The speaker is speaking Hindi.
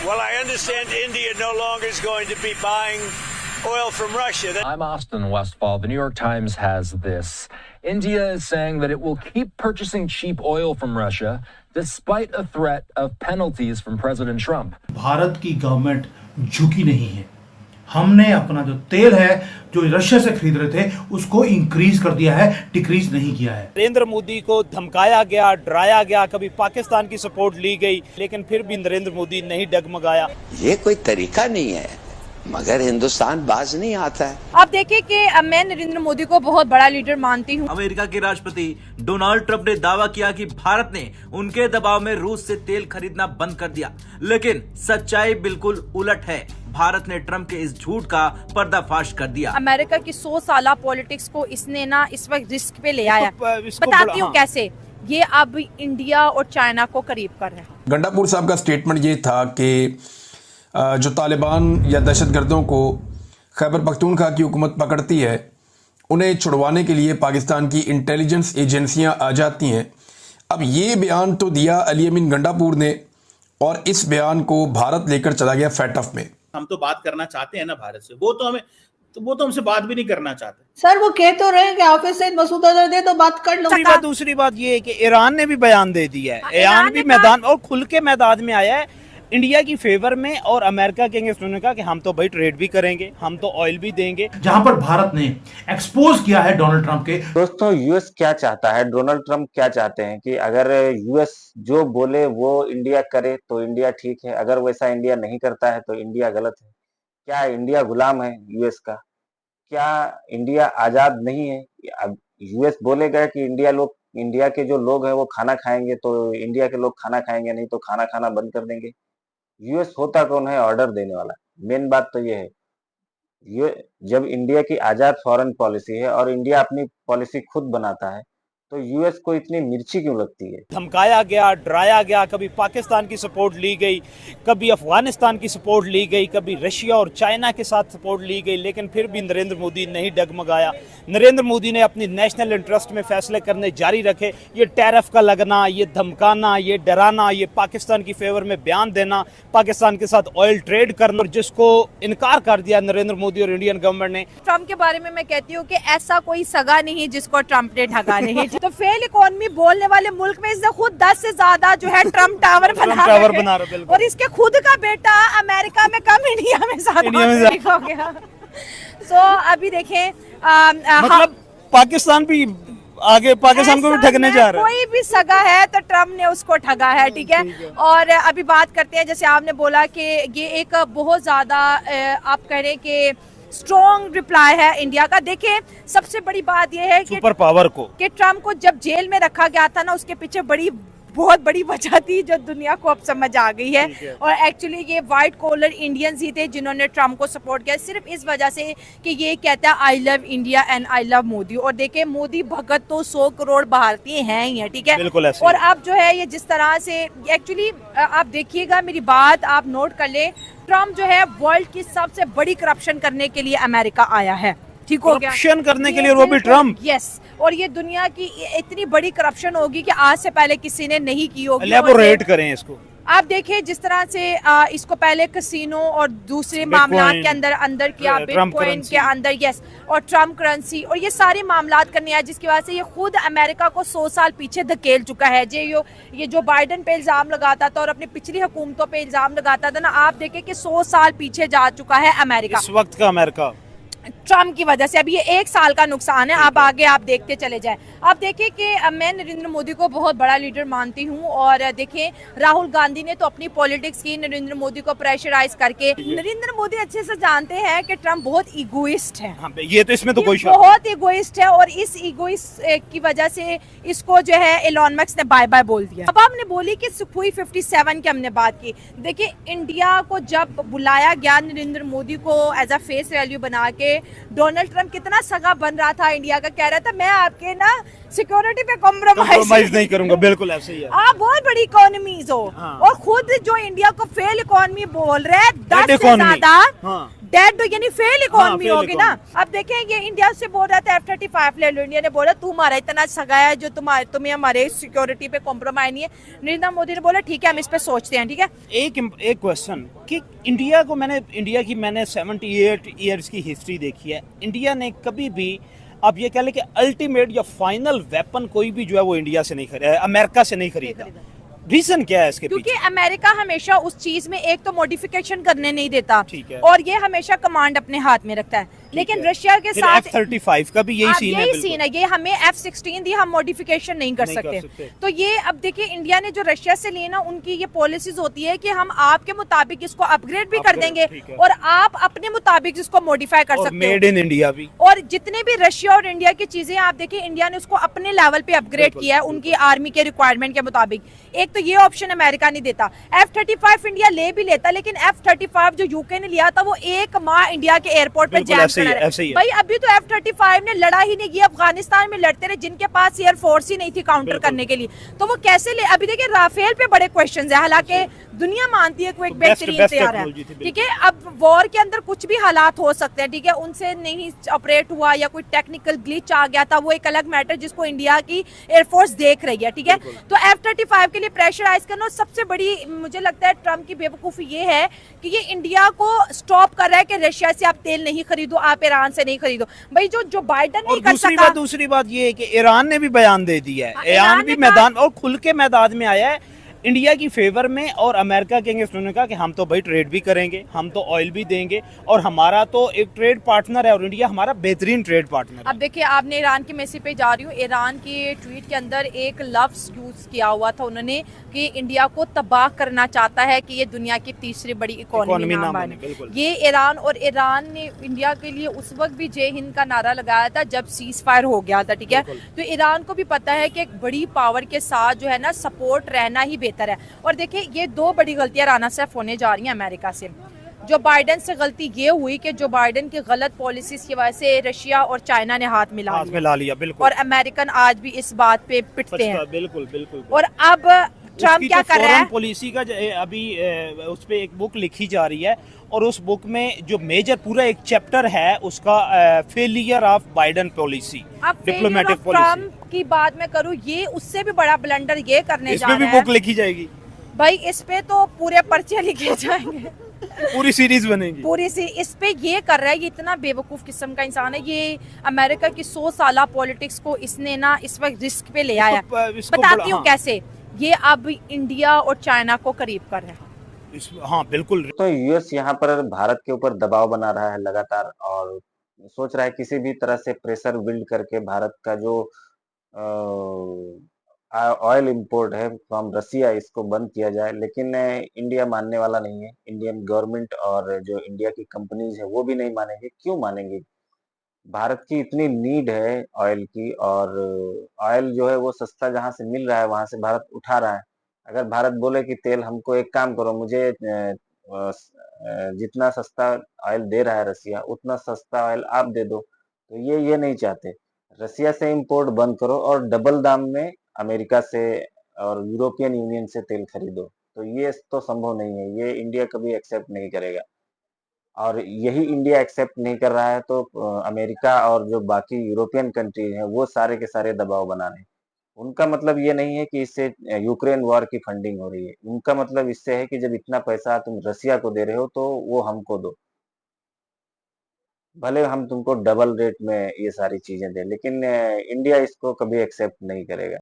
Well, I understand India no longer is going to be buying oil from Russia. I'm Austin Westfall. The New York Times has this. India is saying that it will keep purchasing cheap oil from Russia despite a threat of penalties from President Trump. Bharat की गवर्नमेंट झुकी नहीं है। हमने अपना जो तेल है जो रशिया से खरीद रहे थे उसको इंक्रीज कर दिया है, डिक्रीज नहीं किया है। नरेंद्र मोदी को धमकाया गया, डराया गया, कभी पाकिस्तान की सपोर्ट ली गई, लेकिन फिर भी नरेंद्र मोदी नहीं डगमगाया। ये कोई तरीका नहीं है, मगर हिंदुस्तान बाज नहीं आता है। आप देखिए कि मैं नरेंद्र मोदी को बहुत बड़ा लीडर मानती हूँ। अमेरिका के राष्ट्रपति डोनाल्ड ट्रंप ने दावा किया कि भारत ने उनके दबाव में रूस से तेल खरीदना बंद कर दिया, लेकिन सच्चाई बिल्कुल उलट है। भारत ने ट्रंप के इस झूठ का पर्दाफाश कर दिया। अमेरिका की 100 साल पॉलिटिक्स को इसने ना इस वक्त रिस्क पे ले आया। बताती हूँ कैसे ये अब इंडिया और चाइना को करीब कर रहे हैं। गंडापुर साहब का स्टेटमेंट ये था कि जो तालिबान या दहशतगर्दों को खैबर पख्तूनख्वा की हुकूमत पकड़ती है उन्हें छुड़वाने के लिए पाकिस्तान की इंटेलिजेंस एजेंसियां आ जाती हैं। अब ये बयान तो दिया अली अमीन गंडापुर ने और इस बयान को भारत लेकर चला गया फैटफ में। हम तो बात करना चाहते हैं ना भारत से, वो तो हमसे बात भी नहीं करना चाहते। सर वो कह तो रहे हैं कि हाफिज सईद मसूद अजहर दे तो बात कर लो। दूसरी बात ये है कि ईरान ने भी बयान दे दिया है। ईरान भी मैदान और खुल के मैदान में आया है इंडिया की फेवर में और अमेरिका के अगेंस्ट। उन्होंने कहा कि हम तो भाई ट्रेड भी करेंगे, हम तो ऑयल भी देंगे। जहां पर भारत ने एक्सपोज किया है डोनाल्ड ट्रंप के। दोस्तों यूएस क्या चाहता है, डोनाल्ड ट्रंप क्या चाहते हैं कि अगर यूएस जो बोले वो इंडिया करे तो इंडिया ठीक है, अगर वैसा इंडिया नहीं करता है तो इंडिया गलत है। क्या इंडिया गुलाम है यूएस का? क्या इंडिया आजाद नहीं है? अब यूएस बोलेगा कि इंडिया के जो लोग हैं वो खाना खाएंगे तो इंडिया के लोग खाना खाएंगे, नहीं तो खाना खाना बंद कर देंगे। यूएस होता कौन है ऑर्डर देने वाला? मेन बात तो ये है, ये जब इंडिया की आजाद फॉरेन पॉलिसी है और इंडिया अपनी पॉलिसी खुद बनाता है तो यूएस को इतनी मिर्ची क्यों लगती है? धमकाया गया, डराया गया, कभी पाकिस्तान की सपोर्ट ली गई, कभी अफगानिस्तान की सपोर्ट ली गई, कभी रशिया और चाइना के साथ सपोर्ट ली गई, लेकिन फिर भी नरेंद्र मोदी नहीं डगमगाया। नरेंद्र मोदी ने अपनी नेशनल इंटरेस्ट में फैसले करने जारी रखे। ये टैरिफ का लगना, ये धमकाना, ये डराना, ये पाकिस्तान की फेवर में बयान देना, पाकिस्तान के साथ ऑयल ट्रेड करना, और जिसको इनकार कर दिया नरेंद्र मोदी और इंडियन गवर्नमेंट ने। ट्रंप के बारे में मैं कहती हूँ कि ऐसा कोई सगा नहीं जिसको ट्रंप ने ढका नहीं। तो फेल इकोनॉमी बोलने वाले मुल्क में इसने खुद 10 से ज्यादा जो है ट्रम्प टावर बना रहे हैं और इसके खुद का बेटा अमेरिका में कम, इंडिया में ज्यादा हो गया। तो अभी देखें मतलब पाकिस्तान भी आगे, पाकिस्तान को भी ठगने जा रहा है। कोई भी सगा है तो ट्रम्प ने उसको ठगा है, ठीक है। और अभी बात करते हैं, जैसे आपने बोला कि ये एक बहुत ज्यादा आप कह रहे हैं कि स्ट्रॉन्ग रिप्लाई है इंडिया का। देखिए सबसे बड़ी बात यह है कि सुपर पावर को कि ट्रम्प को जब जेल में रखा गया था ना, उसके पीछे बहुत बड़ी वजह थी जो दुनिया को अब समझ आ गई है। और एक्चुअली ये व्हाइट कॉलर इंडियंस ही थे जिन्होंने ट्रम्प को सपोर्ट किया, सिर्फ इस वजह से कि ये कहता है I love India and I love Modi. और देखिए मोदी भगत तो 100 करोड़ भारतीय हैं ही है, ठीक है। और अब जो है ये जिस तरह से एक्चुअली आप देखिएगा, मेरी बात आप नोट कर ले, ट्रम्प जो है वर्ल्ड की सबसे बड़ी करप्शन करने के लिए अमेरिका आया है, ठीक हो गया। करप्शन करने के लिए वो भी ट्रम्प, यस। और ये दुनिया की इतनी बड़ी करप्शन होगी कि आज से पहले किसी ने नहीं की होगी। एलैबोरेट करें इसको। आप देखिए जिस तरह से इसको पहले कैसीनो और दूसरे मामलात के अंदर किया, बिटकॉइन के अंदर, यस, और ट्रम्प करेंसी, और ये सारे मामलात करने आए जिसकी वजह से ये खुद अमेरिका को 100 साल पीछे धकेल चुका है। ये जो बाइडेन पे इल्जाम लगाता था और अपनी पिछली हुकूमतों पे इल्जाम लगाता था ना, आप देखें कि 100 साल पीछे जा चुका है अमेरिका इस वक्त का अमेरिका ट्रम्प की वजह से। अब ये 1 साल का नुकसान है, अब आगे आप देखते चले जाएं। आप देखिए कि मैं नरेंद्र मोदी को बहुत बड़ा लीडर मानती हूँ। और देखें राहुल गांधी ने तो अपनी पॉलिटिक्स की नरेंद्र मोदी को प्रेशराइज करके। नरेंद्र मोदी अच्छे से जानते हैं कि ट्रम्प बहुत इगोइस्ट है। हाँ, ये तो इसमें तो कोई बहुत इगोइस्ट है और इस इगोइस्ट की वजह से इसको जो है एलोन मस्क ने बाय बाय बोल दिया। अब आपने बोली कि सुखोई 57 की हमने बात की। देखिए इंडिया को जब बुलाया गया नरेंद्र मोदी को एज अ फेस वैल्यू बना के, डोनाल्ड ट्रंप कितना सगा बन रहा था इंडिया का, कह रहा था मैं आपके ना सिक्योरिटी पे कॉम्प्रोमाइज नहीं करूंगा। बिल्कुल ऐसे ही है। आप बहुत बड़ी इकोनॉमीज हो। हाँ। और खुद जो इंडिया को फेल इकोनॉमी बोल रहे हैं, 10 डेड यानी फेल इकोनॉमी fail होगी ना। अब देखें ये इंडिया से बोल रहा था F-35 ले लो, इंडिया ने बोला तुम्हारा इतना सगा है जो तुम्हें हमारे सिक्योरिटी पे कॉम्प्रोमाइज नहीं है। नरेंद्र मोदी ने बोला ठीक है हम इस पे सोचते हैं। ठीक है, एक क्वेश्चन कि इंडिया की मैंने 78 ईयर्स की हिस्ट्री देखी है। इंडिया ने कभी भी, आप ये कह लें कि अल्टीमेट या फाइनल वेपन कोई भी जो है वो इंडिया से नहीं खरीदा, अमेरिका से नहीं खरीदा। रीजन क्या है इसके क्योंकि पीछे? अमेरिका हमेशा उस चीज में एक तो मॉडिफिकेशन करने नहीं देता, ठीक है, और ये हमेशा कमांड अपने हाथ में रखता है। लेकिन रशिया के साथ F-35 का भी यही सीन है। यही सीन है, ये हमें F-16 दी, हम मॉडिफिकेशन नहीं कर सकते। तो ये अब देखिए इंडिया ने जो रशिया से लिए ना, उनकी ये पॉलिसीज होती है कि हम आपके मुताबिक इसको अपग्रेड भी कर देंगे और आप अपने मुताबिक इसको मॉडिफाई कर सकते हो। मेड इन इंडिया भी। और जितने भी रशिया और इंडिया की चीजें आप देखिए, इंडिया ने उसको अपने लेवल पे अपग्रेड किया है उनकी आर्मी के रिक्वायरमेंट के मुताबिक। एक तो ये ऑप्शन अमेरिका नहीं देता। F-35 इंडिया ले भी लेता, लेकिन F-35 जो यूके ने लिया था वो एक माह इंडिया के एयरपोर्ट पे जैम करा है। भाई अभी तो F-35 ने लड़ा ही नहीं किया, अफगानिस्तान में लड़ते रहे जिनके पास एयर फोर्स ही नहीं थी काउंटर करने के लिए, तो वो कैसे ले। अभी देखिए राफेल पे बड़े क्वेश्चंस है, हालांकि दुनिया मानती है कोई एक बेहतरीन तैयार है। ठीक है, अब वॉर के अंदर कुछ भी हालात हो सकते हैं। ठीक है, उनसे नहीं ऑपरेट हुआ या कोई टेक्निकल ग्लिच आ गया था, वो एक अलग मैटर जिसको इंडिया की एयरफोर्स देख रही है। ठीक है, तो F-35 के लिए प्रेशराइज करना। सबसे बड़ी मुझे लगता है ट्रम्प की बेवकूफी ये है कि ये इंडिया को स्टॉप कर रहा है कि रशिया से आप तेल नहीं खरीदो, आप ईरान से नहीं खरीदो। भाई जो बाइडन नहीं कर सका। दूसरी बात ये है कि ईरान ने भी बयान दे दिया है, ईरान भी मैदान और खुल के मैदान में आया है इंडिया की फेवर में, और अमेरिका के अगेंस्ट उन्होंने कहा कि हम तो भाई ट्रेड भी करेंगे, हम तो ऑयल भी देंगे, और हमारा तो एक ट्रेड पार्टनर है और इंडिया हमारा बेहतरीन ट्रेड पार्टनर है। अब देखिए आपने ईरान की मैसेज पे जा रही हूँ, ईरान के ट्वीट के अंदर एक लफ्ज यूज किया हुआ था उन्होंने कि इंडिया को तबाह करना चाहता है कि ये दुनिया की तीसरी बड़ी इकोनॉमी ना बने। ये ईरान, और ईरान ने इंडिया के लिए उस वक्त भी जय हिंद का नारा लगाया था जब सीज फायर हो गया था। ठीक है, तो ईरान को भी पता है कि एक बड़ी पावर के साथ जो है ना सपोर्ट रहना ही बेहतर है। और देखिए ये दो बड़ी गलतियां राना साहब होने जा रही हैं अमेरिका से। जो बाइडेन से गलती ये हुई कि जो बाइडेन की गलत पॉलिसीज की वजह से रशिया और चाइना ने हाथ मिला लिया। बिल्कुल, और अमेरिकन आज भी इस बात पे पिटते हैं। बिल्कुल। और अब ट्रम्प क्या कर रहा है, पॉलिसी का अभी उस पे एक बुक लिखी जा रही है, और उस बुक में जो मेजर पूरा एक चैप्टर है उसका failure of Biden policy, diplomatic policy. Trump की बात मैं करूं, ये उससे भी बड़ा ब्लंडर ये करने जा रहा है। इसमें भी बुक लिखी जाएगी भाई, इस पे तो पूरे पर्चे लिखे जाएंगे, पूरी सीरीज बनेगी। इस पे ये कर रहा है, ये इतना बेवकूफ किस्म का इंसान है। ये अमेरिका की 100 साल पॉलिटिक्स को इसने ना इस वक्त रिस्क पे ले आया। बताती हूँ कैसे। ये अब इंडिया और चाइना को करीब कर रहा है। हाँ बिल्कुल। तो यूएस यहाँ पर भारत के ऊपर दबाव बना रहा है लगातार, और सोच रहा है किसी भी तरह से प्रेशर बिल्ड करके भारत का जो ऑयल इंपोर्ट है फ्रॉम रसिया इसको बंद किया जाए। लेकिन इंडिया मानने वाला नहीं है। इंडियन गवर्नमेंट और जो इंडिया की कंपनीज है वो भी नहीं मानेंगे। क्यों मानेंगे? भारत की इतनी नीड है ऑयल की, और ऑयल जो है वो सस्ता जहाँ से मिल रहा है वहां से भारत उठा रहा है। अगर भारत बोले कि तेल हमको एक काम करो, मुझे जितना सस्ता ऑयल दे रहा है रसिया उतना सस्ता ऑयल आप दे दो, तो ये नहीं चाहते। रसिया से इंपोर्ट बंद करो और डबल दाम में अमेरिका से और यूरोपियन यूनियन से तेल खरीदो। तो ये तो संभव नहीं है, ये इंडिया कभी एक्सेप्ट नहीं करेगा। और यही इंडिया एक्सेप्ट नहीं कर रहा है तो अमेरिका और जो बाकी यूरोपियन कंट्री हैं वो सारे के सारे दबाव बना रहे हैं। उनका मतलब ये नहीं है कि इससे यूक्रेन वॉर की फंडिंग हो रही है। उनका मतलब इससे है कि जब इतना पैसा तुम रसिया को दे रहे हो तो वो हमको दो, भले हम तुमको डबल रेट में ये सारी चीजें दें, लेकिन इंडिया इसको कभी एक्सेप्ट नहीं करेगा।